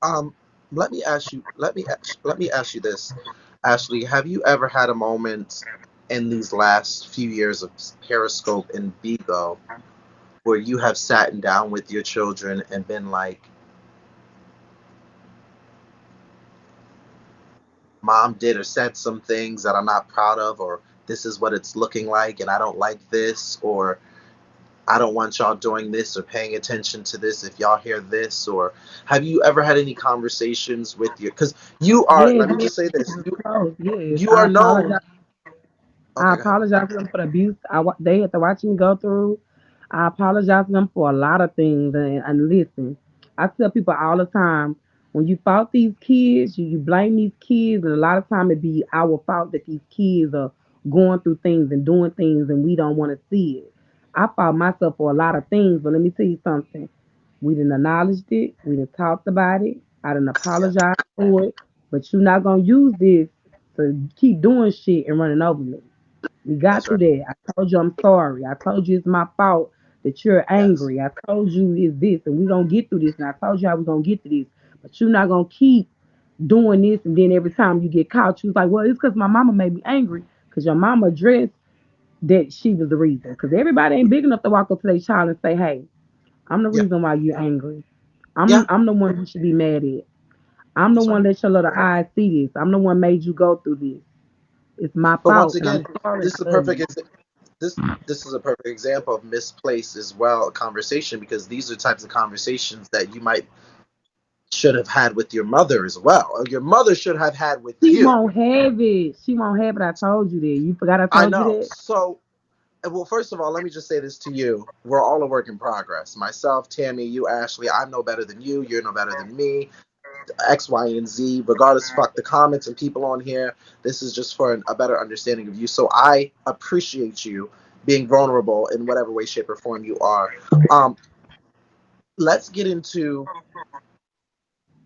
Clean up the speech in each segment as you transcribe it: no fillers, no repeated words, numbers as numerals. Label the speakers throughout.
Speaker 1: Um, let me ask you this, Ashley. Have you ever had a moment in these last few years of Periscope and Bigo where you have sat down with your children and been like, "Mom did or said some things that I'm not proud of," or "This is what it's looking like, and I don't like this," or "I don't want y'all doing this or paying attention to this if y'all hear this," or have you ever had any conversations with your, because you are,
Speaker 2: Yes,
Speaker 1: let me
Speaker 2: yes,
Speaker 1: just say this,
Speaker 2: close. Yes,
Speaker 1: you are known.
Speaker 2: I
Speaker 1: Okay, go ahead.
Speaker 2: apologize to them for the abuse they had to watch me go through. I apologize to them for a lot of things. And listen, I tell people all the time, when you fault these kids, you blame these kids, and a lot of time it be our fault that these kids are going through things and doing things, and we don't want to see it. I fault myself for a lot of things, but let me tell you something. We didn't acknowledge it. We didn't talked about it. I didn't
Speaker 1: Yeah,
Speaker 2: apologize for it. But you're not gonna use this to keep doing shit and running over me. We got
Speaker 1: that's
Speaker 2: through
Speaker 1: right.
Speaker 2: that. I told you I'm sorry. I told you it's my fault that you're
Speaker 1: Yes.
Speaker 2: angry. I told you it's this, and we're gonna get through this. And I told you how we're gonna get through this. But you're not gonna keep doing this, and then every time you get caught, you was like, well, it's because my mama made me angry. Because your mama addressed that she was the reason. Because everybody ain't big enough to walk up to their child and say, hey, I'm the
Speaker 1: Yeah.
Speaker 2: reason why you're angry.
Speaker 1: Yeah.
Speaker 2: I'm the one you should be mad at. I'm the
Speaker 1: That's
Speaker 2: one
Speaker 1: right.
Speaker 2: that your little eyes see this. I'm the one made you go through this. It's my
Speaker 1: But once
Speaker 2: fault, and I'm
Speaker 1: again,
Speaker 2: sorry.
Speaker 1: this is a
Speaker 2: I love
Speaker 1: perfect
Speaker 2: you.
Speaker 1: this is a perfect example of misplaced as well a conversation, because these are types of conversations that you might should have had with your mother as well, or your mother should have had with
Speaker 2: She
Speaker 1: you.
Speaker 2: won't have it. She won't have it. I told you that. You forgot I
Speaker 1: I
Speaker 2: told you
Speaker 1: know.
Speaker 2: that?
Speaker 1: So, well, first of all, let me just say this to you. We're all a work in progress. Myself, Tammy, you, Ashley, I'm no better than you. You're no better than me. X, Y, and Z. Regardless, fuck the comments and people on here. This is just for a better understanding of you. So I appreciate you being vulnerable in whatever way, shape, or form you are. Um, let's get into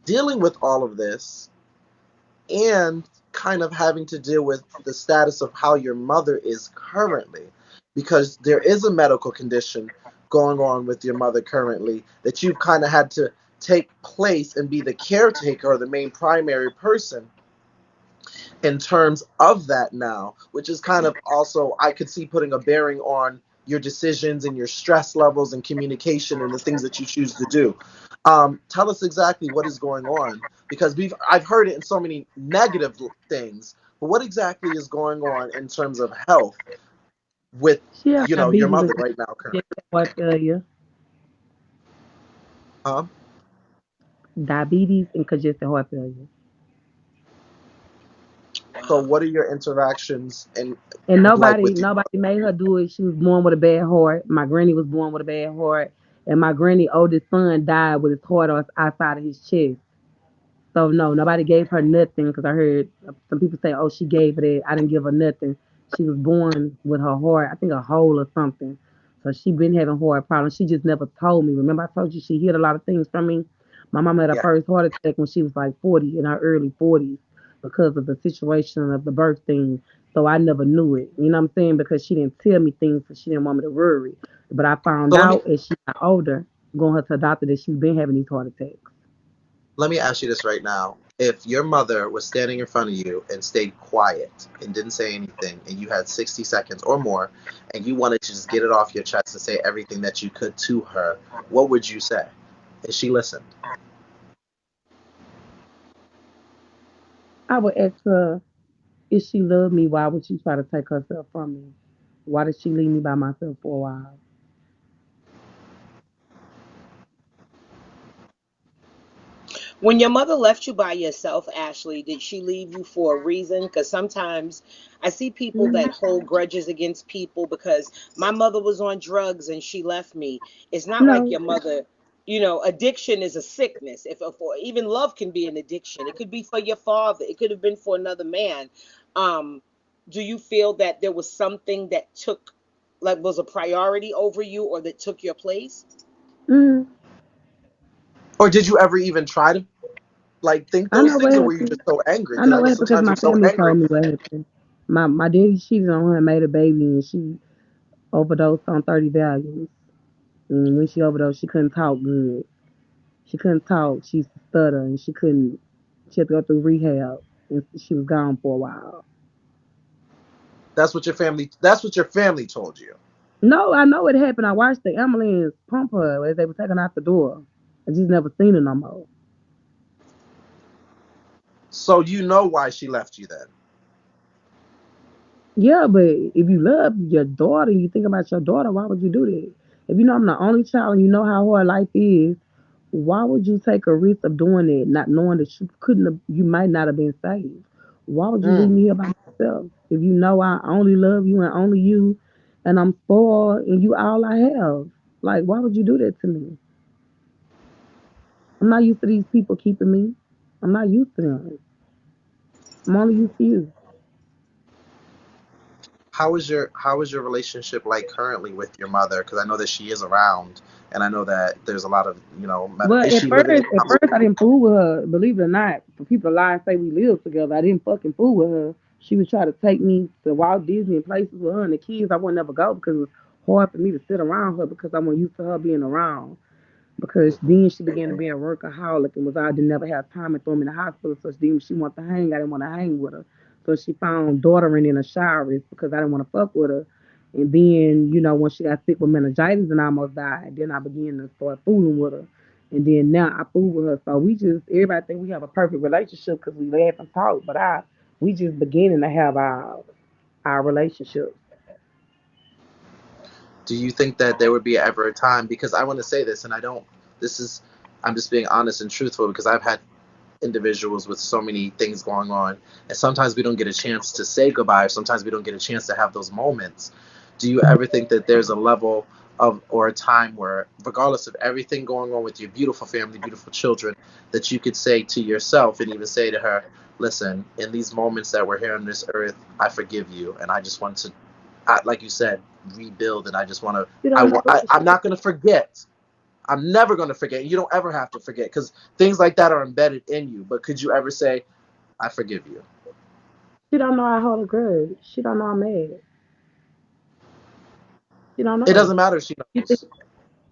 Speaker 1: dealing with all of this and kind of having to deal with the status of how your mother is currently, because there is a medical condition going on with your mother currently that you've kind of had to take place and be the caretaker or the main primary person in terms of that now, which is kind of also, I could see, putting a bearing on your decisions and your stress levels and communication and the things that you choose to do. Tell us exactly what is going on, because I've heard it in so many negative things, but what exactly is going on in terms of health with
Speaker 2: She have
Speaker 1: your
Speaker 2: diabetes and
Speaker 1: mother right now currently?
Speaker 2: congestive heart failure.
Speaker 1: Huh?
Speaker 2: Diabetes and congestive heart failure.
Speaker 1: So what are your interactions and
Speaker 2: And
Speaker 1: like with your
Speaker 2: nobody made her do it. She was born with a bad heart. My granny was born with a bad heart. And my granny oldest son died with his heart outside of his chest. So no, nobody gave her nothing because I heard some people say, "Oh, she gave it." I didn't give her nothing. She was born with her heart, I think a hole or something. So she been having heart problems. She just never told me. Remember, I told you she hid a lot of things from me. My mom had her
Speaker 1: yeah?
Speaker 2: first heart attack when she was like 40, in her early 40s, because of the situation of the birth thing. So I never knew it. You know what I'm saying? Because she didn't tell me things, so she didn't want me to worry. But I found
Speaker 1: So
Speaker 2: out as she got older, going her to the doctor, that she's been having these heart attacks.
Speaker 1: let me ask you this right now. If your mother was standing in front of you and stayed quiet and didn't say anything, and you had 60 seconds or more, and you wanted to just get it off your chest and say everything that you could to her, what would you say? And she listened.
Speaker 2: I would ask her, if she loved me, why would she try to take herself from me? Why did she leave me by myself for a while?
Speaker 3: When your mother left you by yourself, Ashley, did she leave you for a reason? Because sometimes I see people that hold grudges against people because my mother was on drugs and she left me. It's not like
Speaker 2: No,
Speaker 3: your mother, addiction is a sickness. If or even love can be an addiction. It could be for your father. It could have been for another man. Um, do you feel that there was something that took, like, was a priority over you or that took your place?
Speaker 2: mm,
Speaker 1: Or did you ever even try to like think
Speaker 2: I
Speaker 1: those
Speaker 2: know what
Speaker 1: things, or were you
Speaker 2: happened.
Speaker 1: just so angry?
Speaker 2: I
Speaker 1: Because
Speaker 2: know
Speaker 1: I
Speaker 2: what
Speaker 1: know
Speaker 2: happened because
Speaker 1: sometimes
Speaker 2: my
Speaker 1: you're so
Speaker 2: family
Speaker 1: angry.
Speaker 2: told me what happened. My daddy cheated on her and made a baby, and she overdosed on 30 Valiums. And when she overdosed, she couldn't talk good. She couldn't talk. She used to stutter, and she couldn't. She had to go through rehab, and she was gone for a while.
Speaker 1: That's what your family told you.
Speaker 2: No, I know it happened. I watched the ambulance pump her as they were taking her out the door. I just never seen her no more.
Speaker 1: So you know why she left you then.
Speaker 2: Yeah, but if you love your daughter, you think about your daughter, why would you do that? If you know I'm the only child and you know how hard life is, why would you take a risk of doing it, not knowing that you couldn't have, you might not have been saved? Why would you leave
Speaker 1: Mm.
Speaker 2: me here by myself? If you know I only love you and only you, and I'm spoiled and you all I have, like why would you do that to me? I'm not used to these people keeping me. I'm not used to them. I'm only used to you.
Speaker 1: How is your relationship like currently with your mother? Because I know that she is around, and I know that there's a lot of
Speaker 2: Well,
Speaker 1: is she living in the
Speaker 2: at
Speaker 1: house?
Speaker 2: first I didn't fool with her. Believe it or not, for people to lie and say we lived together, I didn't fucking fool with her. She would try to take me to Walt Disney and places with her and the kids. I would never go because it was hard for me to sit around her because I wasn't used to her being around. Because then she began to be a workaholic and was I didn't never have time and throw me in the hospital. So then she wanted to hang. I didn't want to hang with her. So she found daughtering in a shower because I didn't want to fuck with her. And then, when she got sick with meningitis and almost died, then I began to start fooling with her. And then now I fool with her. So we just, everybody think we have a perfect relationship because we laugh and talk. But we just beginning to have our relationship.
Speaker 1: Do you think that there would be ever a time? Because I want to say this, and I don't. This is I'm just being honest and truthful because I've had individuals with so many things going on, and sometimes we don't get a chance to say goodbye. Sometimes we don't get a chance to have those moments. Do you ever think that there's a level of or a time where, regardless of everything going on with your beautiful family, beautiful children, that you could say to yourself and even say to her, "Listen, in these moments that we're here on this earth, I forgive you, and I just want to, like you said, rebuild, and I just want to,
Speaker 2: You don't know.
Speaker 1: I'm not going to forget. I'm never going to forget. You don't ever have to forget because things like that are embedded in you. But could you ever say, I forgive you?
Speaker 2: She don't know I hold a grudge. She don't know I'm mad. She don't
Speaker 1: It
Speaker 2: know.
Speaker 1: doesn't matter if she
Speaker 2: She think
Speaker 1: knows.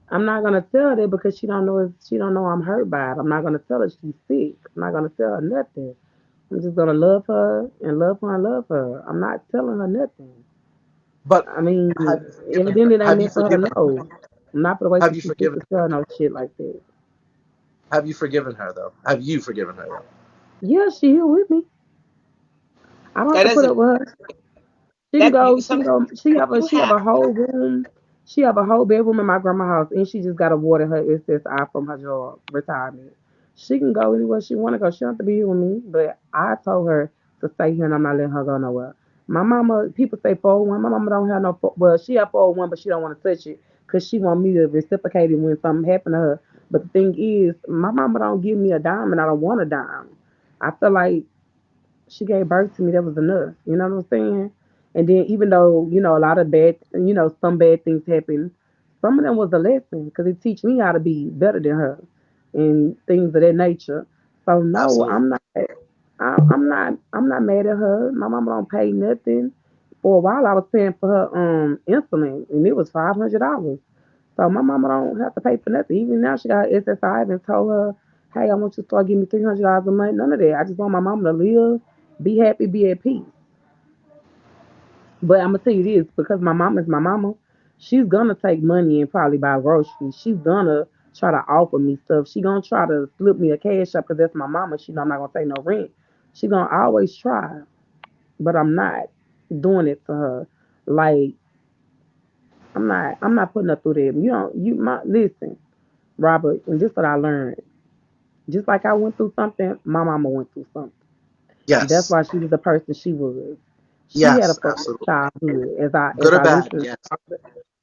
Speaker 2: I'm not gonna tell her that because she don't know I'm hurt by it. I'm not gonna tell her she's sick. I'm not gonna tell her nothing. I'm just gonna love her and love her and love her. I'm not telling her nothing.
Speaker 1: But
Speaker 2: I mean,
Speaker 1: have you forgiven her?
Speaker 2: evidently it ain't
Speaker 1: Have you
Speaker 2: meant for her to
Speaker 1: forgiven her?
Speaker 2: know. I'm not gonna wait
Speaker 1: Have
Speaker 2: till
Speaker 1: you
Speaker 2: she's sick
Speaker 1: forgiven
Speaker 2: to
Speaker 1: her?
Speaker 2: tell her no shit like that.
Speaker 1: Have you forgiven her though? Have you forgiven her though?
Speaker 2: Yeah, she here with me. I don't have
Speaker 3: That
Speaker 2: to put
Speaker 3: doesn't
Speaker 2: up with her. She can
Speaker 3: that you
Speaker 2: go. She can
Speaker 3: some
Speaker 2: go.
Speaker 3: you
Speaker 2: She have
Speaker 3: have
Speaker 2: a whole room. She have a whole bedroom in my grandma's house, and she just got awarded her SSI from her job retirement. She can go anywhere she want to go. She don't have to be here with me. But I told her to stay here, and I'm not letting her go nowhere. My mama, people say 401. My mama don't have no. Well, she have 401, but she don't want to touch it because she want me to reciprocate it when something happen to her. But the thing is, my mama don't give me a dime, and I don't want a dime. I feel like she gave birth to me, that was enough. You know what I'm saying? And then even though, a lot of some bad things happen, some of them was a lesson because it teach me how to be better than her and things of that nature. So no,
Speaker 1: Absolutely.
Speaker 2: I'm not. I'm not mad at her. My mama don't pay nothing. For a while, I was paying for her insulin, and it was $500. So my mama don't have to pay for nothing. Even now, she got SSI. And told her, "Hey, I want you to start giving me $300 a month." None of that. I just want my mama to live, be happy, be at peace. But I'm gonna tell you this, because my mom is my mama, she's gonna take money and probably buy groceries. She's gonna try to offer me stuff. She gonna try to slip me a cash up because that's my mama. She know I'm not gonna take no rent. She gonna always try, but I'm not doing it to her. Like I'm not putting her through that. You don't you my listen, Robert, and this what I learned. Just like I went through something, my mama went through something. And that's
Speaker 1: Yes.
Speaker 2: why she was the person she was. She had a
Speaker 1: Yes.
Speaker 2: fucked up
Speaker 1: Absolutely.
Speaker 2: childhood as
Speaker 1: Good or
Speaker 2: I
Speaker 1: bad.
Speaker 2: listened.
Speaker 1: Yes.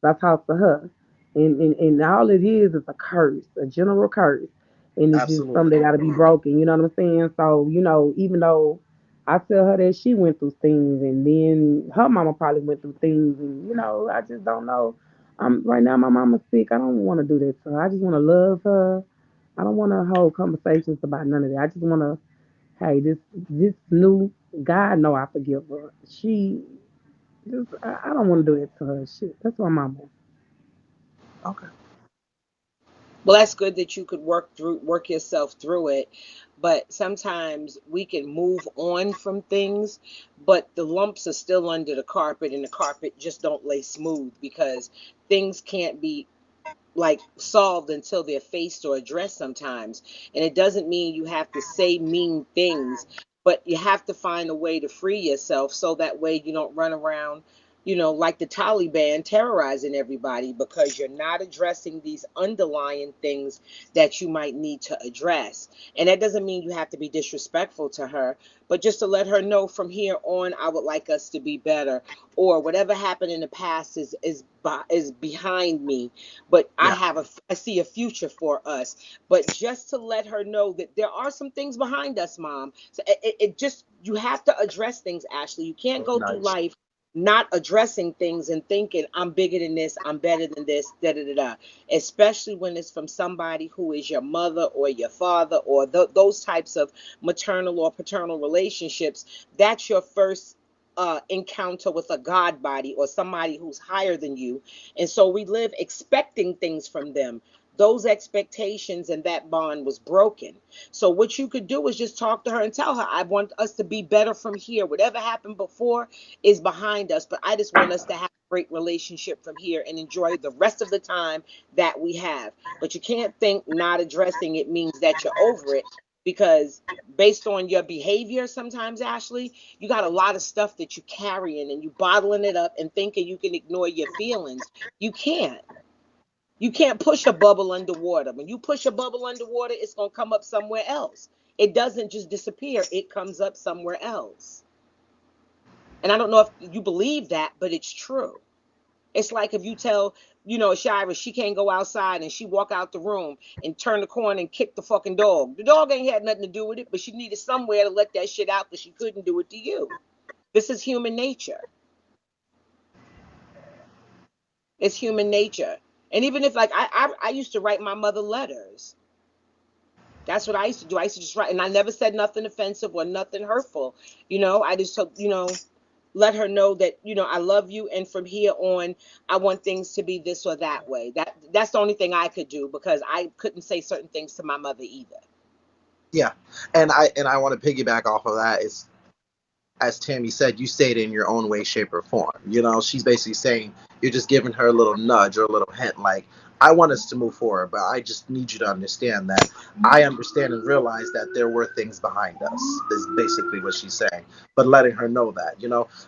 Speaker 2: I talked to her. And all it is a curse, a general curse. And it's just
Speaker 1: Absolutely.
Speaker 2: something that gotta be broken, you know what I'm saying? So, even though I tell her that she went through things and then her mama probably went through things and I just don't know. Right now my mama's sick. I don't wanna do that to her. I just wanna love her. I don't wanna hold conversations about none of that. I just wanna hey, this new God know I forgive her. She just I don't want to do that to her. Shit, that's my mama.
Speaker 1: Okay.
Speaker 3: Well, that's good that you could work yourself through it, but sometimes we can move on from things, but the lumps are still under the carpet, and the carpet just don't lay smooth because things can't be like solved until they're faced or addressed sometimes. And it doesn't mean you have to say mean things, but you have to find a way to free yourself so that way you don't run around, like the Taliban terrorizing everybody because you're not addressing these underlying things that you might need to address. And that doesn't mean you have to be disrespectful to her, but just to let her know from here on, I would like us to be better, or whatever happened in the past is behind me, but
Speaker 1: Yeah,
Speaker 3: I see a future for us. But just to let her know that there are some things behind us, mom. So it just, you have to address things, Ashley. You can't go through
Speaker 1: nice.
Speaker 3: life not addressing things and thinking I'm bigger than this, I'm better than this, da da da da. Especially when it's from somebody who is your mother or your father, or those types of maternal or paternal relationships. That's your first encounter with a God body or somebody who's higher than you. And so we live expecting things from them. Those expectations and that bond was broken. So what you could do is just talk to her and tell her, I want us to be better from here. Whatever happened before is behind us, but I just want us to have a great relationship from here and enjoy the rest of the time that we have. But you can't think not addressing it means that you're over it, because based on your behavior sometimes, Ashley, you got a lot of stuff that you carrying and you bottling it up and thinking you can ignore your feelings. You can't. You can't push a bubble underwater. When you push a bubble underwater, it's going to come up somewhere else. It doesn't just disappear, it comes up somewhere else. And I don't know if you believe that, but it's true. It's like if you tell, Shira she can't go outside and she walk out the room and turn the corner and kick the fucking dog. The dog ain't had nothing to do with it, but she needed somewhere to let that shit out because she couldn't do it to you. This is human nature. It's human nature. And even if, like, I used to write my mother letters. That's what I used to do. I used to just write, and I never said nothing offensive or nothing hurtful. I just told, let her know that, I love you, and from here on, I want things to be this or that way. That's the only thing I could do, because I couldn't say certain things to my mother either.
Speaker 1: Yeah, and I want to piggyback off of that. Is, as Tammy said, you say it in your own way, shape, or form. She's basically saying you're just giving her a little nudge or a little hint, like, I want us to move forward, but I just need you to understand that I understand and realize that there were things behind us, is basically what she's saying. But letting her know that,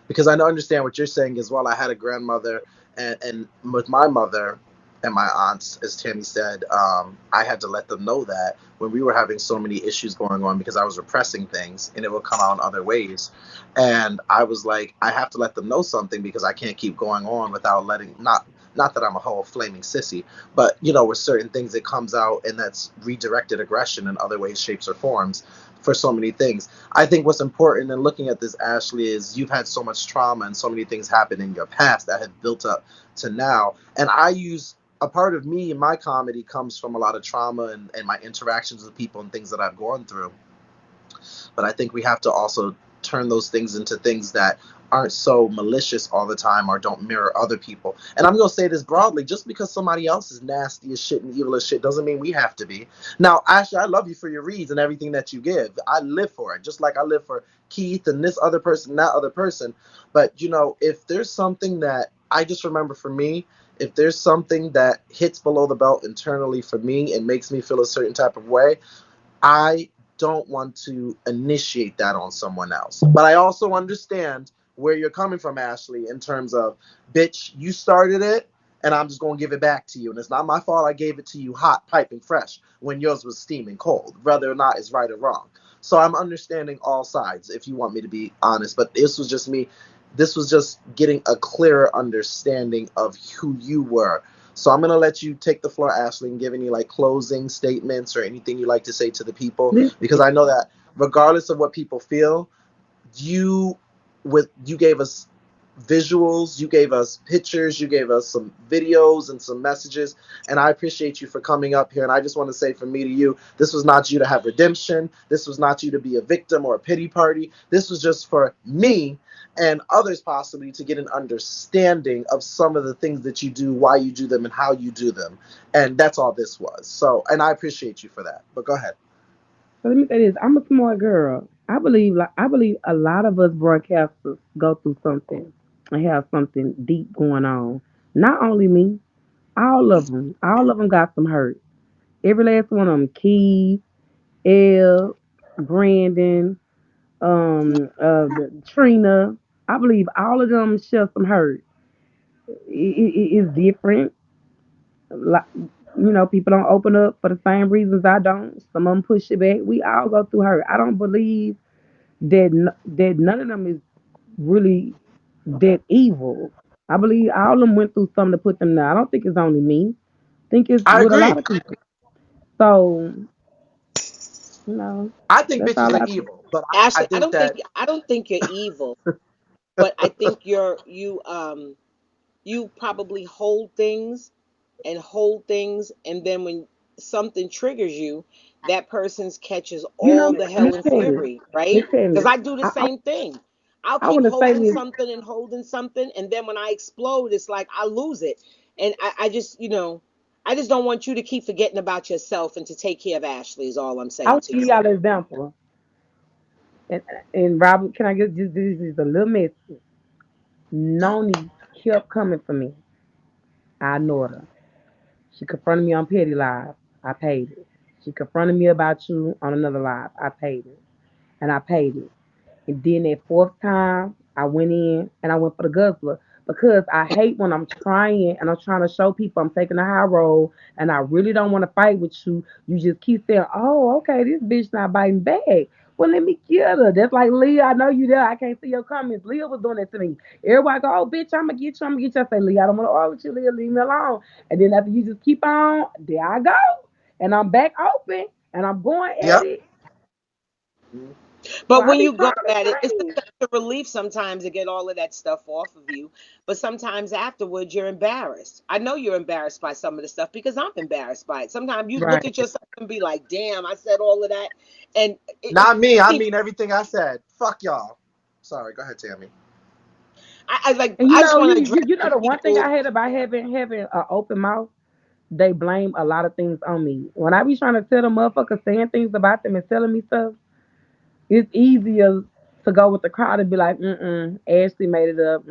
Speaker 1: because I know understand what you're saying as well. I had a grandmother, and with my mother and my aunts, as Tammy said, I had to let them know that when we were having so many issues going on because I was repressing things and it would come out in other ways. And I was like, I have to let them know something because I can't keep going on without letting, not that I'm a whole flaming sissy, but with certain things it comes out, and that's redirected aggression in other ways, shapes, or forms for so many things. I think what's important in looking at this, Ashley, is you've had so much trauma and so many things happen in your past that have built up to now. And I use a part of me in my comedy comes from a lot of trauma and my interactions with people and things that I've gone through. But I think we have to also turn those things into things that aren't so malicious all the time or don't mirror other people. And I'm going to say this broadly, just because somebody else is nasty as shit and evil as shit doesn't mean we have to be. Now, Ashley, I love you for your reads and everything that you give. I live for it, just like I live for Keith and this other person, that other person. But, if there's something that I just remember for me, if there's something that hits below the belt internally for me and makes me feel a certain type of way, I don't want to initiate that on someone else. But I also understand where you're coming from, Ashley, in terms of, bitch, you started it, and I'm just going to give it back to you. And it's not my fault I gave it to you hot, piping fresh, when yours was steaming cold, whether or not it's right or wrong. So I'm understanding all sides, if you want me to be honest. But this was just me. This was just getting a clearer understanding of who you were. So I'm gonna let you take the floor, Ashley, and give any like closing statements or anything you like to say to the people, because I know that regardless of what people feel, you you gave us visuals, you gave us pictures, you gave us some videos and some messages, and I appreciate you for coming up here. And I just want to say from me to you, this was not you to have redemption. This was not you to be a victim or a pity party. This was just for me and others possibly to get an understanding of some of the things that you do, why you do them, and how you do them. And that's all this was. So, and I appreciate you for that. But go ahead.
Speaker 2: So let me say this: I'm a smart girl. I believe a lot of us broadcasters go through something and have something deep going on. Not only me, all of them. All of them got some hurt. Every last one of them. Keith, Elle, Brandon, Trina. I believe all of them share some hurt. It's different. Like, people don't open up for the same reasons I don't. Some of them push it back. We all go through hurt. I don't believe that none of them is really that evil. I believe all of them went through something to put them there. I don't think it's only me. I think it's
Speaker 1: I
Speaker 2: with a
Speaker 1: agree.
Speaker 2: lot of people. So,
Speaker 1: I think
Speaker 2: that's all
Speaker 1: bitches are
Speaker 2: I think.
Speaker 1: evil, but I
Speaker 3: Ashley,
Speaker 1: think that
Speaker 3: I don't think you're evil, but I think you probably hold things, and then when something triggers you, that person's catches
Speaker 2: You know,
Speaker 3: all the hell
Speaker 2: Miss
Speaker 3: and
Speaker 2: Tammy,
Speaker 3: fury,
Speaker 2: Miss
Speaker 3: right? Because
Speaker 2: Tammy,
Speaker 3: I do the
Speaker 2: I, I,
Speaker 3: same thing. I'll
Speaker 2: I
Speaker 3: keep
Speaker 2: want to say
Speaker 3: holding
Speaker 2: this.
Speaker 3: something and holding something, and then when I explode, it's like I lose it. And I just, I just don't want you to keep forgetting about yourself and to take care of Ashley is all I'm
Speaker 2: I
Speaker 3: saying
Speaker 2: want
Speaker 3: to
Speaker 2: to give
Speaker 3: you.
Speaker 2: y'all an example. And, and Robert, can I get just this is a little messy. Noni kept coming for me. I ignored her. She confronted me on Petty Live. I paid it. She confronted me about you on another live. I paid it. And I paid it. And then that fourth time, I went in and I went for the guzzler because I hate when I'm trying and I'm trying to show people I'm taking the high road and I really don't want to fight with you. You just keep saying, "Oh, okay, this bitch not biting back. Well, let me get her." That's like Leah. I know you there. I can't see your comments. Leah was doing that to me. Everybody go, "Oh, bitch, I'm gonna get you. I'm gonna get you." I say, "Leah, I don't want to argue with you. Leah, leave me alone." And then after you just keep on, there I go, and I'm back open and I'm going at
Speaker 1: yep.
Speaker 2: it. So
Speaker 3: But
Speaker 2: I
Speaker 3: when
Speaker 2: be
Speaker 3: you go
Speaker 2: trying to
Speaker 3: at it, it's
Speaker 2: change.
Speaker 3: such a relief sometimes to get all of that stuff off of you. But sometimes afterwards, you're embarrassed. I know you're embarrassed by some of the stuff because I'm embarrassed by it. Sometimes you look
Speaker 2: Right.
Speaker 3: at yourself and be like, "Damn, I said all of that," and
Speaker 1: Not me. I
Speaker 3: it
Speaker 1: mean everything I said. Fuck y'all. Sorry. Go ahead, Tammy.
Speaker 3: I like.
Speaker 2: And
Speaker 3: I just want to address
Speaker 2: the
Speaker 3: the
Speaker 2: one thing I
Speaker 3: people.
Speaker 2: hate about having an open mouth, they blame a lot of things on me. When I be trying to tell the motherfuckers saying things about them and telling me stuff, it's easier to go with the crowd and be like, Ashley made it up.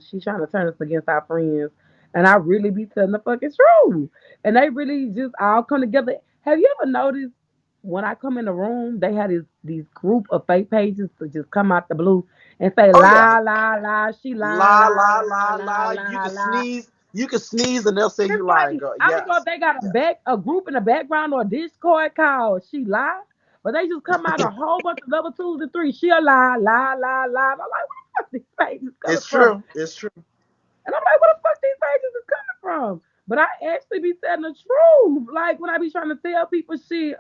Speaker 2: She's trying to turn us against our friends. And I really be telling the fucking truth. And they really just all come together. Have you ever noticed when I come in the room, they had these group of fake pages to just come out the blue and say,
Speaker 1: Oh yeah.
Speaker 2: la, la, la, she lying,
Speaker 1: La
Speaker 2: la,
Speaker 1: la
Speaker 2: la,
Speaker 1: la
Speaker 2: la,
Speaker 1: la. You
Speaker 2: la,
Speaker 1: can
Speaker 2: la.
Speaker 1: sneeze. You can sneeze and they'll say
Speaker 2: It's
Speaker 1: you lying,
Speaker 2: like
Speaker 1: girl.
Speaker 2: I don't know if
Speaker 1: Yes.
Speaker 2: they got
Speaker 1: Yes.
Speaker 2: a group in the background or a Discord called She Lie, but they just come out a whole bunch of level twos and threes. She'll lie, lie, lie, lie. And I'm like, where the fuck these pages coming
Speaker 1: It's
Speaker 2: from?
Speaker 1: true. It's true.
Speaker 2: And I'm like, where the fuck these pages is coming from? But I actually be telling the truth. Like when I be trying to tell people shit,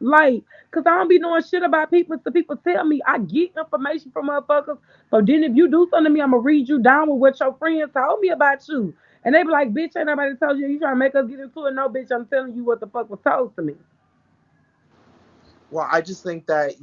Speaker 2: like, cause I don't be knowing shit about people. So people tell me I get information from motherfuckers. So then if you do something to me, I'ma read you down with what your friends told me about you. And they be like, bitch, ain't nobody told you. You trying to make us get into it? No, bitch, I'm telling you what the fuck was told to me.
Speaker 1: Well, I just think that,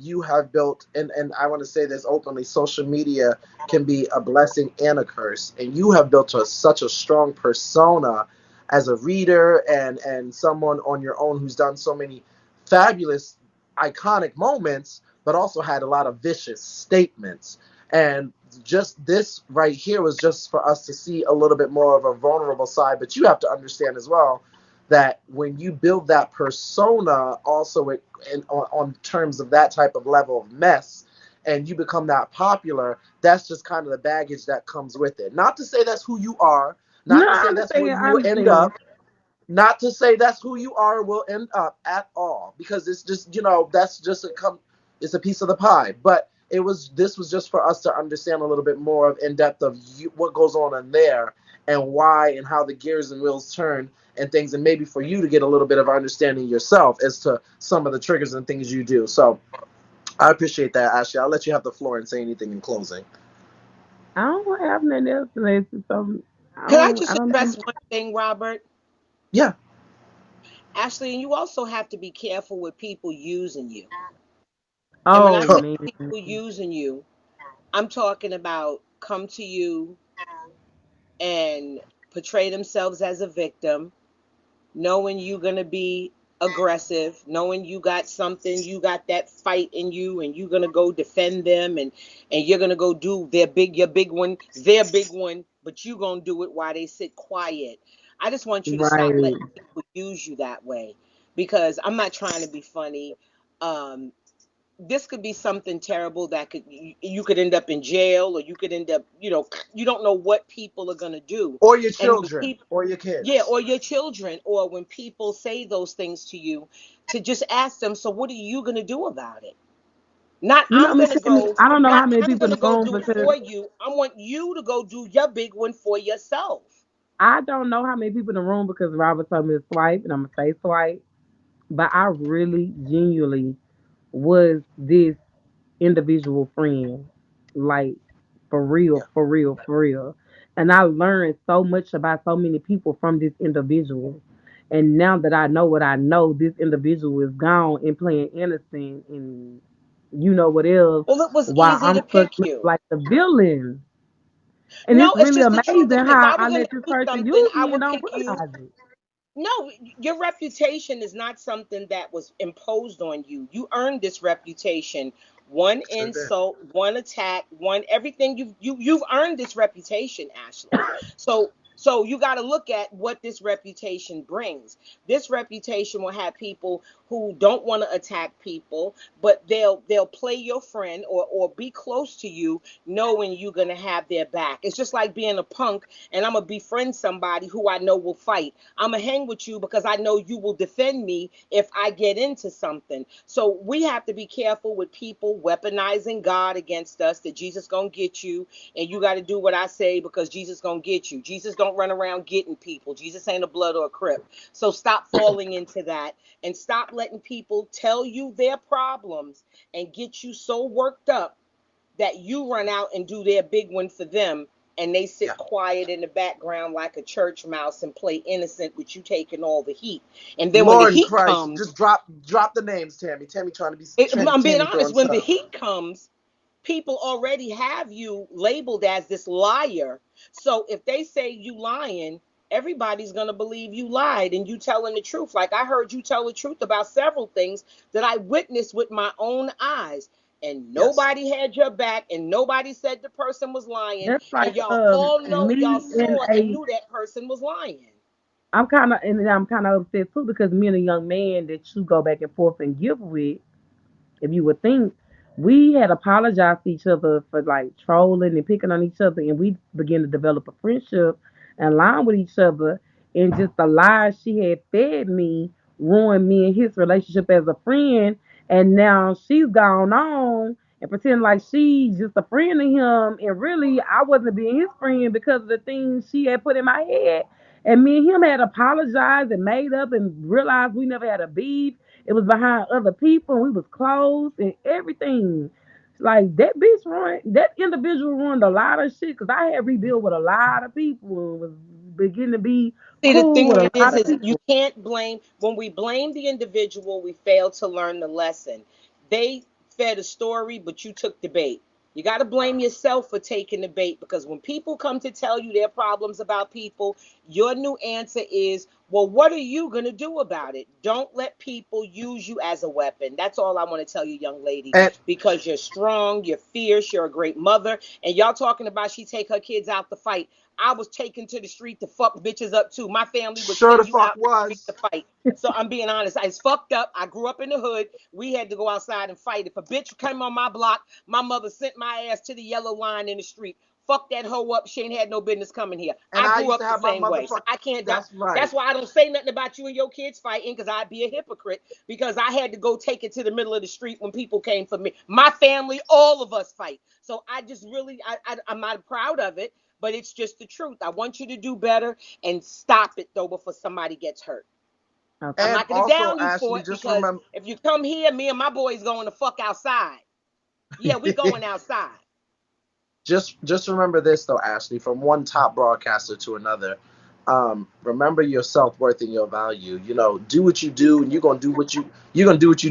Speaker 1: you have built, and I want to say this openly, social media can be a blessing and a curse. And you have built such a strong persona as a reader and someone on your own who's done so many fabulous, iconic moments, but also had a lot of vicious statements. And just this right here was just for us to see a little bit more of a vulnerable side. But you have to understand as well that when you build that persona also on terms of that type of level of mess and you become that popular, that's just kind of the baggage that comes with it. Not to say that's who you are,
Speaker 2: No,
Speaker 1: not to
Speaker 2: I
Speaker 1: say that's where
Speaker 2: understand.
Speaker 1: you
Speaker 2: I
Speaker 1: will end
Speaker 2: understand.
Speaker 1: up, not to say that's who you are will end up at all, because it's just, that's just it's a piece of the pie. But this was just for us to understand a little bit more of in depth of what goes on in there and why and how the gears and wheels turn and things, and maybe for you to get a little bit of understanding yourself as to some of the triggers and things you do. So I appreciate that, Ashley. I'll let you have the floor and say anything in closing.
Speaker 2: I don't have nothing else to say. So
Speaker 3: Can I
Speaker 2: I
Speaker 3: just
Speaker 2: don't
Speaker 3: address
Speaker 2: know.
Speaker 3: one thing, Robert?
Speaker 1: Yeah.
Speaker 3: Ashley, and you also have to be careful with people using you. And when I
Speaker 2: Oh
Speaker 3: say
Speaker 2: man,
Speaker 3: people using you, I'm talking about come to you and portray themselves as a victim, knowing you're going to be aggressive, knowing you got something, you got that fight in you, and you're going to go defend them, and you're going to go do their big one, but you're going to do it while they sit quiet. I just want you to stop
Speaker 2: right?
Speaker 3: letting people use you that way, because I'm not trying to be funny. um, this could be something terrible that you could end up in jail, or you could end up, you don't know what people are going to do.
Speaker 1: Or your
Speaker 3: And when
Speaker 1: children,
Speaker 3: people,
Speaker 1: or your
Speaker 3: yeah,
Speaker 1: kids.
Speaker 3: or your children, or when people say those things to you, to just ask them, so what are you going to do about it? Not
Speaker 2: You know,
Speaker 3: I'm
Speaker 2: Miss
Speaker 3: going to
Speaker 2: Tammy,
Speaker 3: go,
Speaker 2: I don't know
Speaker 3: not
Speaker 2: how many
Speaker 3: I'm
Speaker 2: people
Speaker 3: going
Speaker 2: in
Speaker 3: to
Speaker 2: the
Speaker 3: go
Speaker 2: room
Speaker 3: do it
Speaker 2: because
Speaker 3: for you. I want you to go do your big one for yourself.
Speaker 2: I don't know how many people in the room because Robert told me to swipe, and I'm gonna say swipe. But I really, genuinely was this individual friend, like for real,
Speaker 1: Yeah.
Speaker 2: for real, for real. And I learned so much about so many people from this individual. And now that I know what I know, this individual is gone and playing innocent and you know what else,
Speaker 3: Well, it was
Speaker 2: while
Speaker 3: easy
Speaker 2: I'm
Speaker 3: to
Speaker 2: stuck
Speaker 3: pick you.
Speaker 2: like the villain. And
Speaker 3: No,
Speaker 2: it's
Speaker 3: it's
Speaker 2: really
Speaker 3: just the truth.
Speaker 2: amazing
Speaker 3: If
Speaker 2: how
Speaker 3: I were
Speaker 2: I
Speaker 3: going
Speaker 2: let
Speaker 3: to
Speaker 2: this
Speaker 3: do
Speaker 2: person
Speaker 3: something,
Speaker 2: use
Speaker 3: I
Speaker 2: me and
Speaker 3: would
Speaker 2: don't
Speaker 3: pick you.
Speaker 2: realize it.
Speaker 3: No, your reputation is not something that was imposed on you. You earned this reputation. One
Speaker 1: Sure did.
Speaker 3: insult, one attack, one everything. You've earned this reputation, Ashley. So you got to look at what this reputation brings. This reputation will have people who don't want to attack people, but they'll play your friend, or be close to you, knowing you're gonna have their back. It's just like being a punk, and I'm gonna befriend somebody who I know will fight. I'm gonna hang with you because I know you will defend me if I get into something. So we have to be careful with people weaponizing God against us. That Jesus gonna get you, and you got to do what I say because Jesus gonna get you. Jesus don't run around getting people. Jesus ain't a blood or a crip. So stop falling into that, and stop letting people tell you their problems and get you so worked up that you run out and do their big one for them, and they sit
Speaker 1: Yeah.
Speaker 3: quiet in the background like a church mouse and play innocent with you taking all the heat. And then when the
Speaker 1: Lord in
Speaker 3: heat
Speaker 1: Christ,
Speaker 3: comes,
Speaker 1: just drop the names, Tammy. Tammy trying to be
Speaker 3: I'm being
Speaker 1: Tammy
Speaker 3: honest,
Speaker 1: throwing
Speaker 3: when the
Speaker 1: stuff.
Speaker 3: heat comes, people already have you labeled as this liar. So if they say you lying, everybody's going to believe you lied and you telling the truth. Like I heard you tell the truth about several things that I witnessed with my own eyes. And
Speaker 1: Yes.
Speaker 3: nobody had your back, and nobody said the person was lying.
Speaker 2: That's like
Speaker 3: And y'all all know, y'all
Speaker 2: me and
Speaker 3: saw and
Speaker 2: a
Speaker 3: knew that person was lying.
Speaker 2: I'm kind of upset too because me and a young man that you go back and forth and give with, if you would think, we had apologized to each other for like trolling and picking on each other, and we began to develop a friendship and line with each other. And just the lies she had fed me ruined me and his relationship as a friend. And now she's gone on and pretend like she's just a friend to him, and really I wasn't being his friend because of the things she had put in my head. And me and him had apologized and made up and realized we never had a beef. It was behind other people, and we was close and everything. Like that bitch ruined that individual ruined a lot of shit because I had rebuilt with a lot of people and was beginning to be
Speaker 3: See, the
Speaker 2: cool
Speaker 3: thing
Speaker 2: with a lot of
Speaker 3: is you
Speaker 2: people.
Speaker 3: can't blame, when we blame the individual, we fail to learn the lesson. They fed a story, but you took the bait. You got to blame yourself for taking the bait, because when people come to tell you their problems about people, your new answer is, well, what are you going to do about it? Don't let people use you as a weapon. That's all I want to tell you, young lady,
Speaker 1: And
Speaker 3: because you're strong, you're fierce, you're a great mother. And y'all talking about she take her kids out to fight. I was taken to the street to fuck bitches up too. My family would
Speaker 1: sure the
Speaker 3: send you
Speaker 1: fuck
Speaker 3: out in the street
Speaker 1: was.
Speaker 3: to fight. So I'm being honest. I was fucked up. I grew up in the hood. We had to go outside and fight. If a bitch came on my block, my mother sent my ass to the yellow line in the street. Fuck that hoe up. She ain't had no business coming here.
Speaker 1: And
Speaker 3: I
Speaker 1: I
Speaker 3: grew
Speaker 1: used to
Speaker 3: up the
Speaker 1: have my
Speaker 3: same way. So
Speaker 1: motherfucker.
Speaker 3: I can't.
Speaker 1: That's right.
Speaker 3: That's why I don't say nothing about you and your kids fighting, because I'd be a hypocrite, because I had to go take it to the middle of the street when people came for me. My family, all of us fight. So I just really, I'm not proud of it, but it's just the truth. I want you to do better and stop it though before somebody gets hurt. I'm
Speaker 2: Okay.
Speaker 1: And
Speaker 3: not gonna
Speaker 1: also,
Speaker 3: down you for
Speaker 1: Ashley,
Speaker 3: it,
Speaker 1: just
Speaker 3: because
Speaker 1: remember.
Speaker 3: if you come here, me and my boys going to fuck outside. Yeah, we going outside.
Speaker 1: just remember this though, Ashley, from one top broadcaster to another. Remember your self worth and your value. You know, do what you do, and you're gonna do what you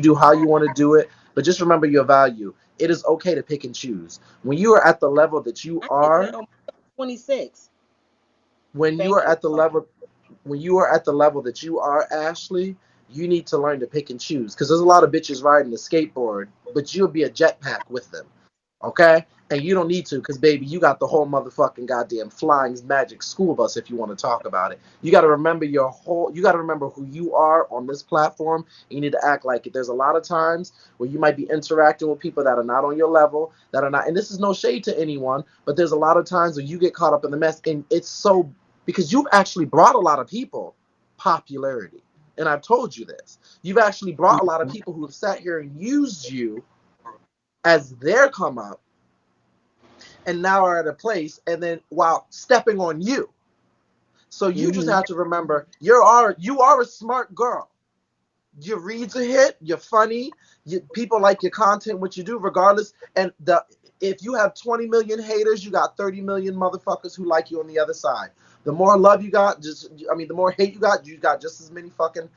Speaker 1: do how you want to do it. But just remember your value. It is okay to pick and choose. When you are at the level that you
Speaker 3: I get
Speaker 1: are,
Speaker 3: that on 26.
Speaker 1: when you
Speaker 3: Thank
Speaker 1: are
Speaker 3: you.
Speaker 1: at the level when you are at the level that you are, Ashley, you need to learn to pick and choose. Because there's a lot of bitches riding the skateboard, but you'll be a jetpack with them. Okay? And you don't need to, because baby, you got the whole motherfucking goddamn flying magic school bus if you want to talk about it. You gotta remember who you are on this platform. And you need to act like it. There's a lot of times where you might be interacting with people that are not on your level, that are not, and this is no shade to anyone, but there's a lot of times where you get caught up in the mess, and it's so, because you've actually brought a lot of people popularity. And I've told you this. You've actually brought a lot of people who have sat here and used you as their come up, and now are at a place, and then while stepping on you. So you just
Speaker 2: Mm-hmm.
Speaker 1: have to remember you are a smart girl. Your reads a hit, you're funny, people like your content, what you do, regardless. And if you have 20 million haters, you got 30 million motherfuckers who like you on the other side. The more love you got, the more hate you got just as many fucking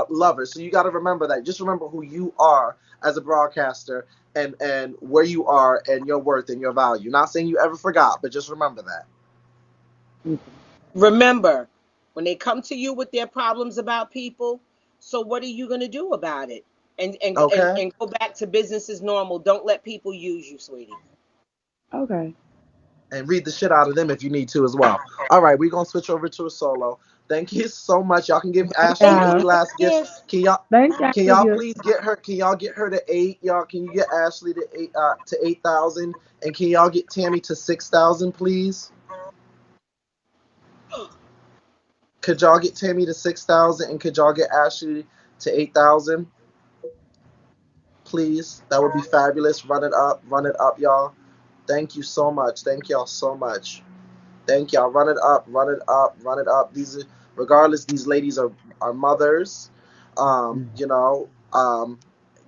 Speaker 1: lovers. So you got to remember that. Just remember who you are as a broadcaster, and where you are, and your worth and your value. Not saying you ever forgot, but just remember that.
Speaker 3: Remember, when they come to you with their problems about people, so what are you going to do about it?
Speaker 1: Okay?
Speaker 3: And go back to business as normal. Don't let people use you, sweetie.
Speaker 2: Okay.
Speaker 1: And read the shit out of them if you need to as well. All right, we're gonna switch over to a solo. Thank you so much. Y'all can give Ashley
Speaker 3: Thank you
Speaker 1: any
Speaker 2: Yeah.
Speaker 1: last
Speaker 3: for
Speaker 1: gifts.
Speaker 3: this.
Speaker 2: Thank y'all
Speaker 1: Can
Speaker 2: for
Speaker 1: y'all
Speaker 2: you.
Speaker 1: please get her? Can y'all get her to 8? Y'all, can you get Ashley to 8,000? And can y'all get Tammy to 6,000, please? Could y'all get Tammy to 6,000, and could y'all get Ashley to 8,000, please? That would be fabulous. Run it up, y'all. Thank you so much. Thank y'all so much. Thank y'all. Run it up, run it up, run it up. Regardless, these ladies are mothers. You know,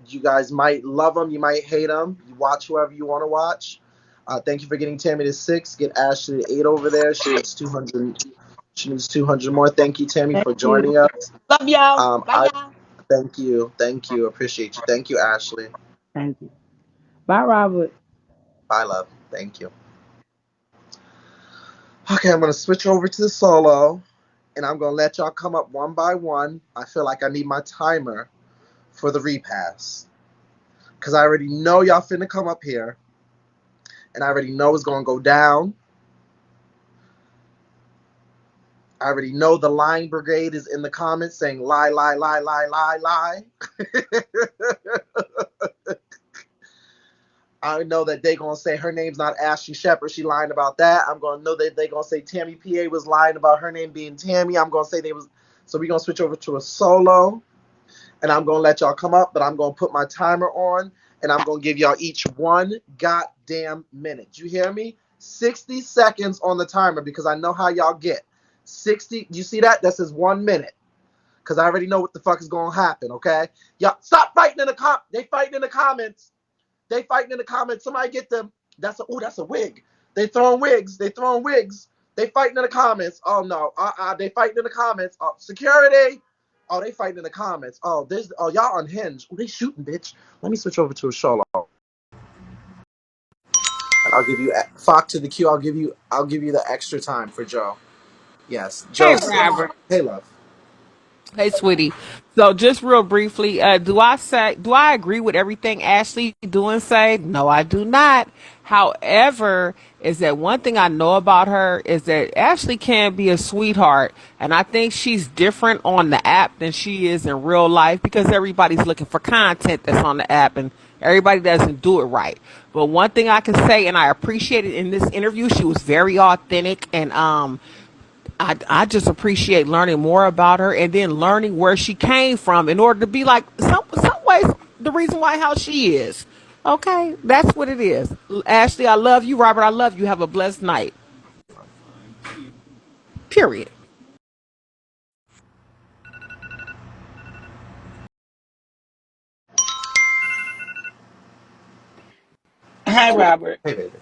Speaker 1: you guys might love them, you might hate them. You watch whoever you want to watch. Thank you for getting Tammy to 6. Get Ashley to 8 over there. She needs 200. She needs 200 more. Thank you, Tammy,
Speaker 2: Thank
Speaker 1: for
Speaker 2: you.
Speaker 1: joining us.
Speaker 3: Love y'all. Bye,
Speaker 1: I
Speaker 3: y'all.
Speaker 1: thank you, appreciate you. Thank you, Ashley.
Speaker 2: Thank you. Bye, Robert.
Speaker 1: Bye, love. Thank you. Okay, I'm gonna switch over to the solo, and I'm gonna let y'all come up one by one. I feel like I need my timer for the repass, because I already know y'all finna come up here, and I already know it's gonna go down. I already know the lying brigade is in the comments saying lie, lie, lie, lie, lie, lie. I know that they gonna say her name's not Ashley Shepherd. She lying about that. I'm gonna know that they gonna say Tammy Peay was lying about her name being Tammy. I'm gonna say they was. So we gonna switch over to a solo, and I'm gonna let y'all come up, but I'm gonna put my timer on, and I'm gonna give y'all each one goddamn minute. You hear me? 60 seconds on the timer, because I know how y'all get. 60. You see that? That says 1 minute. Because I already know what the fuck is gonna happen. Okay? Y'all stop fighting in the. They fighting in the comments. They fighting in the comments. Somebody get them. That's a wig. They throwing wigs. They throwing wigs. They fighting in the comments. Oh no. They fighting in the comments. Security. Oh, they fighting in the comments. Y'all unhinged. Oh, they shooting, bitch. Let me switch over to a solo. And I'll give you Fock to the queue. I'll give you the extra time for Joe. Yes.
Speaker 4: Hey,
Speaker 1: Joseph.
Speaker 4: Robert.
Speaker 1: Hey love.
Speaker 4: Hey, sweetie. So, just real briefly, do I agree with everything Ashley do and say? No, I do not. However, is that one thing I know about her is that Ashley can be a sweetheart, and I think she's different on the app than she is in real life because everybody's looking for content that's on the app, and everybody doesn't do it right. But one thing I can say, and I appreciated in this interview, she was very authentic and I just appreciate learning more about her and then learning where she came from in order to be like some ways the reason why how she is. Okay, that's what it is. Ashley, I love you. Robert, I love you. Have a blessed night. Period.
Speaker 3: Hi, Robert.
Speaker 1: Hey baby.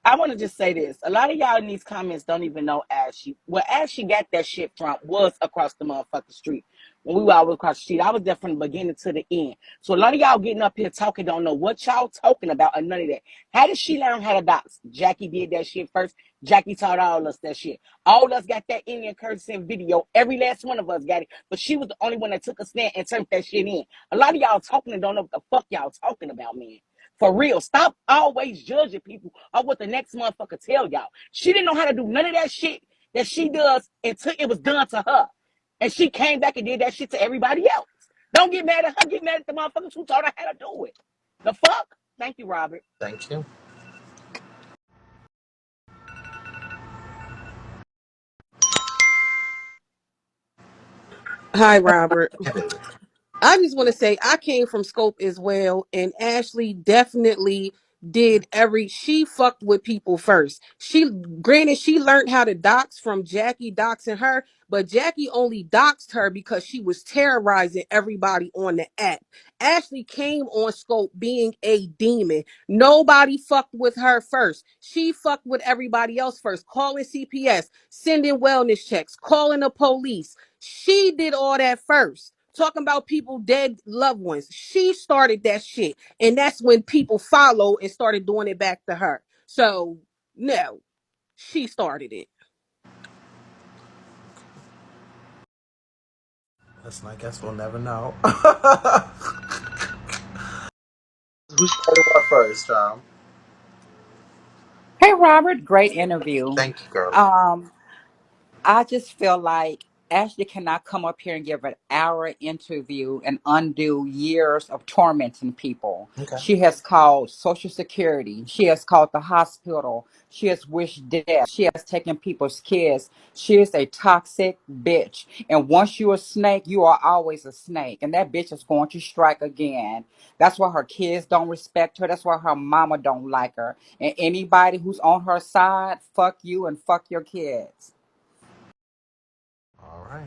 Speaker 5: I want to just say this. A lot of y'all in these comments don't even know Ashley. Where Ashley got that shit from was across the motherfucking street. When we were all across the street, I was there from the beginning to the end. So a lot of y'all getting up here talking don't know what y'all talking about or none of that. How did she learn how to dox? Jackie did that shit first. Jackie taught all us that shit. All of us got that Indian currency video. Every last one of us got it. But she was the only one that took a stand and turned that shit in. A lot of y'all talking and don't know what the fuck y'all talking about, man. For real. Stop always judging people or what the next motherfucker tell y'all. She didn't know how to do none of that shit that she does until it was done to her. And she came back and did that shit to everybody else. Don't get mad at her. Get mad at the motherfuckers who taught her how to do it. The fuck? Thank you, Robert.
Speaker 1: Thank you.
Speaker 6: Hi, Robert.
Speaker 1: Hey, baby.
Speaker 6: I just want to say I came from Scope as well, and Ashley definitely did she fucked with people first. Granted, she learned how to dox from Jackie doxing her, but Jackie only doxed her because she was terrorizing everybody on the app. Ashley came on Scope being a demon. Nobody fucked with her first. She fucked with everybody else first, calling CPS, sending wellness checks, calling the police. She did all that first. Talking about people dead loved ones. She started that shit. And that's when people followed and started doing it back to her. So no, she started it.
Speaker 1: Listen, I guess we'll never know. Who started what first, child?
Speaker 7: Hey, Robert, great interview.
Speaker 1: Thank you, girl.
Speaker 7: Um, I just feel like Ashley cannot come up here and give an hour interview and undo years of tormenting people.
Speaker 1: Okay.
Speaker 7: She has called Social Security. She has called the hospital. She has wished death. She has taken people's kids. She is a toxic bitch. And once you're a snake, you are always a snake. And that bitch is going to strike again. That's why her kids don't respect her. That's why her mama don't like her. And anybody who's on her side, fuck you and fuck your kids.
Speaker 1: All right.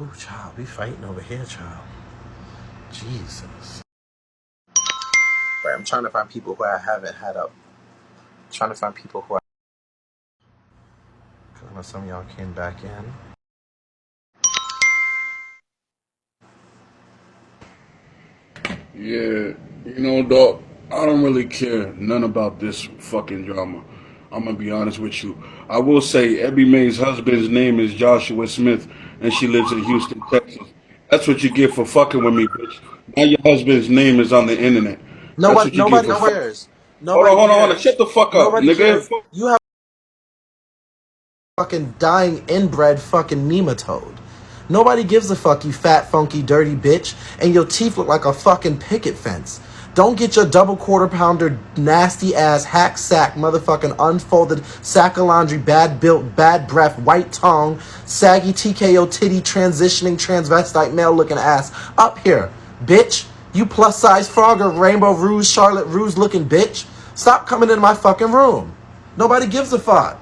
Speaker 1: Ooh, child, we fighting over here, child. Jesus. Right, I'm trying to find people who I haven't had up. Trying to find people who because I know some of y'all came back in.
Speaker 8: Yeah, dog, I don't really care none about this fucking drama. I'm gonna be honest with you. I will say Abby Mae's husband's name is Joshua Smith, and she lives in Houston, Texas. That's what you get for fucking with me, bitch. Now your husband's name is on the internet. That's
Speaker 1: Nobody,
Speaker 8: what you get
Speaker 1: nobody
Speaker 8: for fucking.
Speaker 1: cares.
Speaker 8: Hold on,
Speaker 1: Nobody
Speaker 8: hold on, hold on.
Speaker 1: cares.
Speaker 8: Shut the fuck up,
Speaker 1: Nobody
Speaker 8: nigga.
Speaker 1: cares. You have fucking dying inbred fucking nematode. Nobody gives a fuck, you fat, funky, dirty bitch, and your teeth look like a fucking picket fence. Don't get your double quarter pounder, nasty ass, hack sack, motherfucking unfolded sack of laundry, bad built, bad breath, white tongue, saggy TKO titty, transitioning transvestite male looking ass up here, bitch. You plus size Frogger, Rainbow Rouge, Charlotte Rouge looking bitch. Stop coming into my fucking room. Nobody gives a fuck.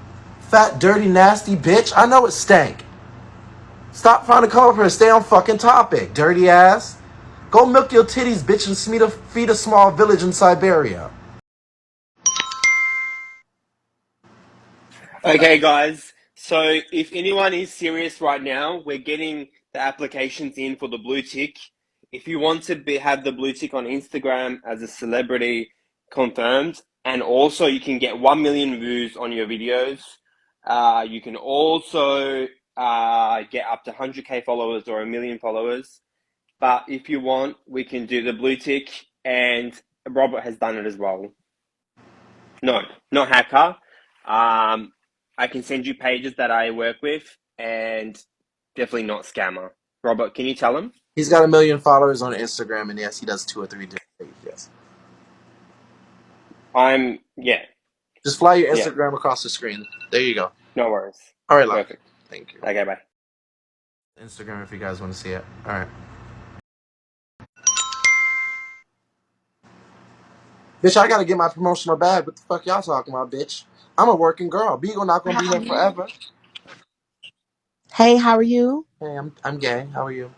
Speaker 1: Fat, dirty, nasty bitch. I know it stank. Stop trying to come up here and stay on fucking topic, dirty ass. Go milk your titties, bitch, and feed a small village in Siberia.
Speaker 9: Okay, guys. So if anyone is serious right now, we're getting the applications in for the blue tick. If you want to have the blue tick on Instagram as a celebrity confirmed, and also you can get 1 million views on your videos. You can also get up to 100K followers or 1 million followers. But if you want, we can do the blue tick, and Robert has done it as well. No, not hacker. I can send you pages that I work with, and definitely not scammer. Robert, can you tell him?
Speaker 1: He's got 1 million followers on Instagram, and yes, he does 2 or 3 different things. Yes.
Speaker 9: Yeah,
Speaker 1: Just fly your
Speaker 9: yeah,
Speaker 1: Instagram across the screen. There you go.
Speaker 9: no worries.
Speaker 1: All right, love.
Speaker 9: Perfect.
Speaker 1: Thank you.
Speaker 9: Okay, bye.
Speaker 1: Instagram if you guys want to see it. All right. Bitch, I gotta get my promotional bag. What the fuck y'all talking about, bitch? I'm a working girl. Bigo not gonna be here forever.
Speaker 10: Hey, how are you?
Speaker 1: Hey, I'm gay. How are you?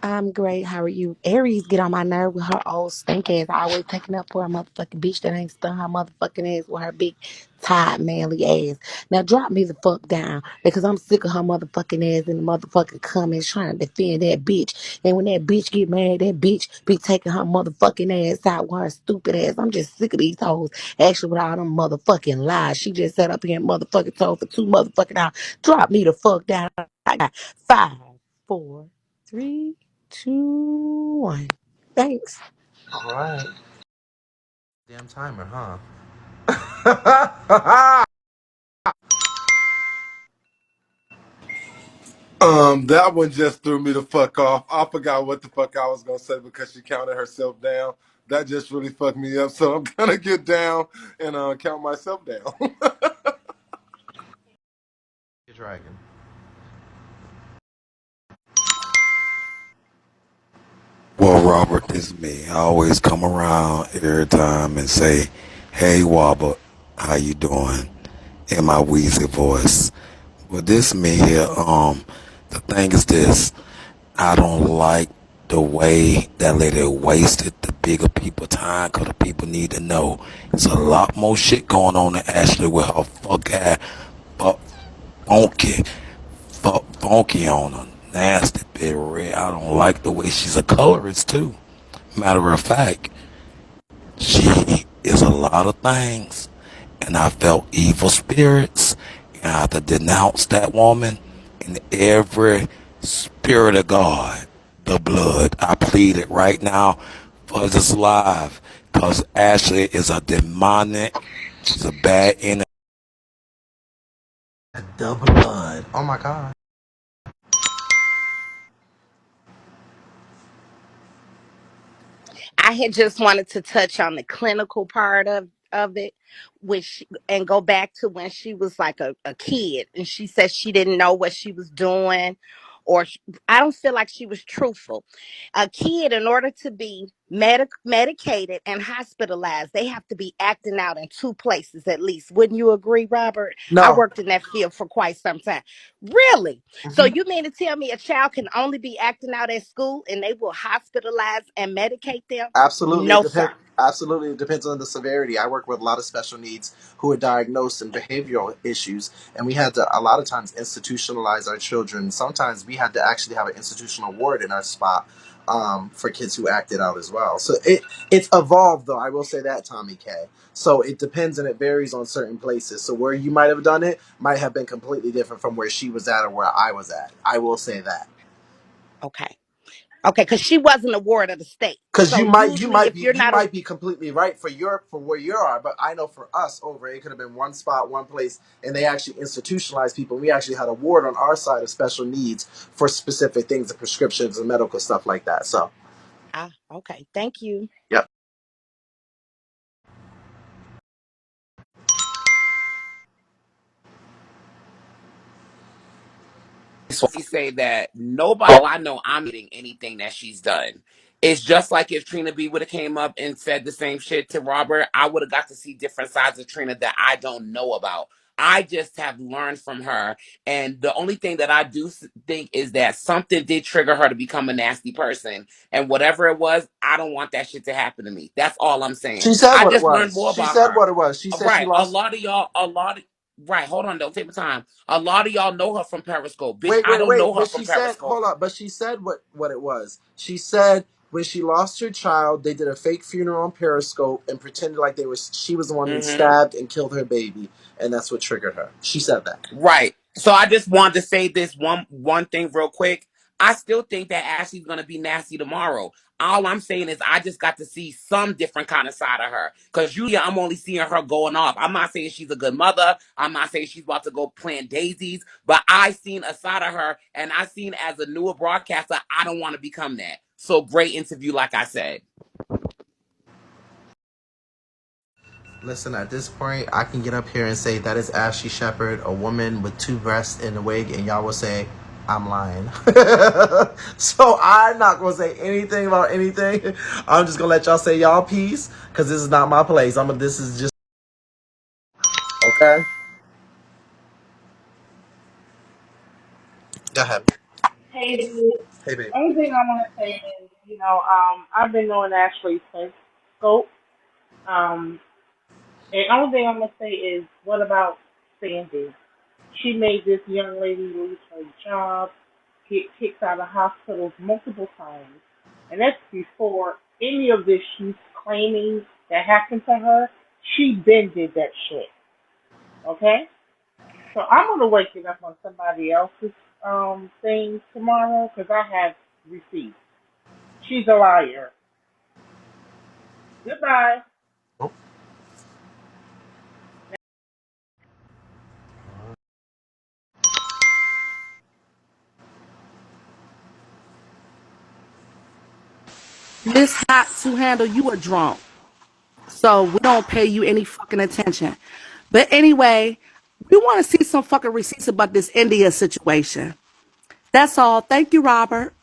Speaker 10: I'm great. How are you? Aries get on my nerve with her old stink ass, always taking up for a motherfucking bitch that ain't stun her motherfucking ass with her big, tired, manly ass. Now drop me the fuck down because I'm sick of her motherfucking ass in the motherfucking comments trying to defend that bitch. And when that bitch get mad, that bitch be taking her motherfucking ass out with her stupid ass. I'm just sick of these hoes. Actually, with all them motherfucking lies. She just sat up here and motherfucking told for 2 motherfucking hours. Drop me the fuck down. I got 5, 4, 3, 2, 1. Thanks.
Speaker 1: All right. Damn timer, huh?
Speaker 11: That one just threw me the fuck off. I forgot what the fuck I was gonna say because she counted herself down. That just really fucked me up. So I'm gonna get down and count myself down.
Speaker 1: Dragon.
Speaker 12: Well, Robert, this is me. I always come around every time and say, "Hey, Robert, how you doing?" in my wheezy voice. But this me here. The thing is this: I don't like the way that lady wasted the bigger people time, 'cause the people need to know there's a lot more shit going on than Ashley with her fuck ass, fuck funky, fuck funky on her. Nasty bit red. I don't like the way she's a colorist too. Matter of fact, she is a lot of things, and I felt evil spirits, and I have to denounce that woman in every spirit of God, the blood. I plead it right now for this live, because Ashley is a demonic, she's a bad energy.
Speaker 1: The blood. Oh my god.
Speaker 10: I had just wanted to touch on the clinical part of it, which and go back to when she was like a kid and she said she didn't know what she was doing, or I don't feel like she was truthful. A kid, in order to be medicated and hospitalized, they have to be acting out in two places at least. Wouldn't you agree, Robert? I
Speaker 1: No.
Speaker 10: worked in that field for quite some time. Really? So
Speaker 1: Hmm.
Speaker 10: you mean to tell me a child can only be acting out at school and they will hospitalize and medicate them?
Speaker 1: Absolutely, it
Speaker 10: No,
Speaker 1: depends.
Speaker 10: sir.
Speaker 1: Absolutely, it depends on the severity. I work with a lot of special needs who are diagnosed in behavioral issues, and we had to a lot of times institutionalize our children. Sometimes we had to actually have an institutional ward in our spot for kids who acted out as well. So it's evolved, though. I will say that, Tommy K. So it depends and it varies on certain places. So where you might have done it might have been completely different from where she was at or where I was at. I will say that.
Speaker 10: Okay. Okay, because she wasn't a ward of the state.
Speaker 1: Because
Speaker 10: So usually if you're
Speaker 1: you
Speaker 10: not a
Speaker 1: might be completely right for where you are, but I know for us over it could have been one spot, one place, and they actually institutionalized people. We actually had a ward on our side of special needs for specific things, and prescriptions and medical stuff like that. So,
Speaker 10: okay, thank you.
Speaker 1: yep.
Speaker 13: So I say that nobody I know I'm getting anything that she's done. It's just like if Trina B would have came up and said the same shit to Robert, I would have got to see different sides of Trina that I don't know about. I just have learned from her, and the only thing that I do think is that something did trigger her to become a nasty person, and whatever it was, I don't want that shit to happen to me. That's all I'm saying.
Speaker 1: She said
Speaker 13: I
Speaker 1: what it
Speaker 13: just learned
Speaker 1: was.
Speaker 13: more
Speaker 1: She
Speaker 13: about
Speaker 1: said
Speaker 13: her.
Speaker 1: what it was. She said she
Speaker 13: Right, a
Speaker 1: lost.
Speaker 13: lot of y'all, right. Hold on, don't take my time. A lot of y'all know her from Periscope. Bitch,
Speaker 1: Wait,
Speaker 13: I
Speaker 1: wait,
Speaker 13: don't
Speaker 1: wait.
Speaker 13: know her
Speaker 1: But
Speaker 13: from
Speaker 1: she said,
Speaker 13: Periscope.
Speaker 1: hold up. But she said what it was. She said when she lost her child, they did a fake funeral on Periscope and pretended like she was the one that
Speaker 13: Hmm.
Speaker 1: stabbed and killed her baby, and that's what triggered her. She said that.
Speaker 13: Right. So I just wanted to say this one thing real quick. I still think that Ashley's gonna be nasty tomorrow. All I'm saying is I just got to see some different kind of side of her. Cause usually I'm only seeing her going off. I'm not saying she's a good mother. I'm not saying she's about to go plant daisies. But I seen a side of her, and I seen as a newer broadcaster, I don't want to become that. So great interview, like I said.
Speaker 1: Listen, at this point, I can get up here and say that is Ashley Shepherd, a woman with two breasts in a wig, and y'all will say I'm lying. So I'm not gonna say anything about anything. I'm just gonna let y'all say y'all piece because this is not my place. This is just okay. Go ahead.
Speaker 6: Hey, dude.
Speaker 1: Hey, babe.
Speaker 6: Only thing I want to say is, I've been knowing Ashley since Scope. Um, and only thing I'm gonna say is, what about Sandy? She made this young lady lose her job, get kicked out of hospitals multiple times, and that's before any of this she's claiming that happened to her. She been did that shit. Okay, so I'm gonna wake it up on somebody else's thing tomorrow because I have receipts. She's a liar. Goodbye.
Speaker 1: Oh.
Speaker 14: Miss Hot to handle you a drunk. So we don't pay you any fucking attention. But anyway, we want to see some fucking receipts about this India situation. That's all. Thank you, Robert.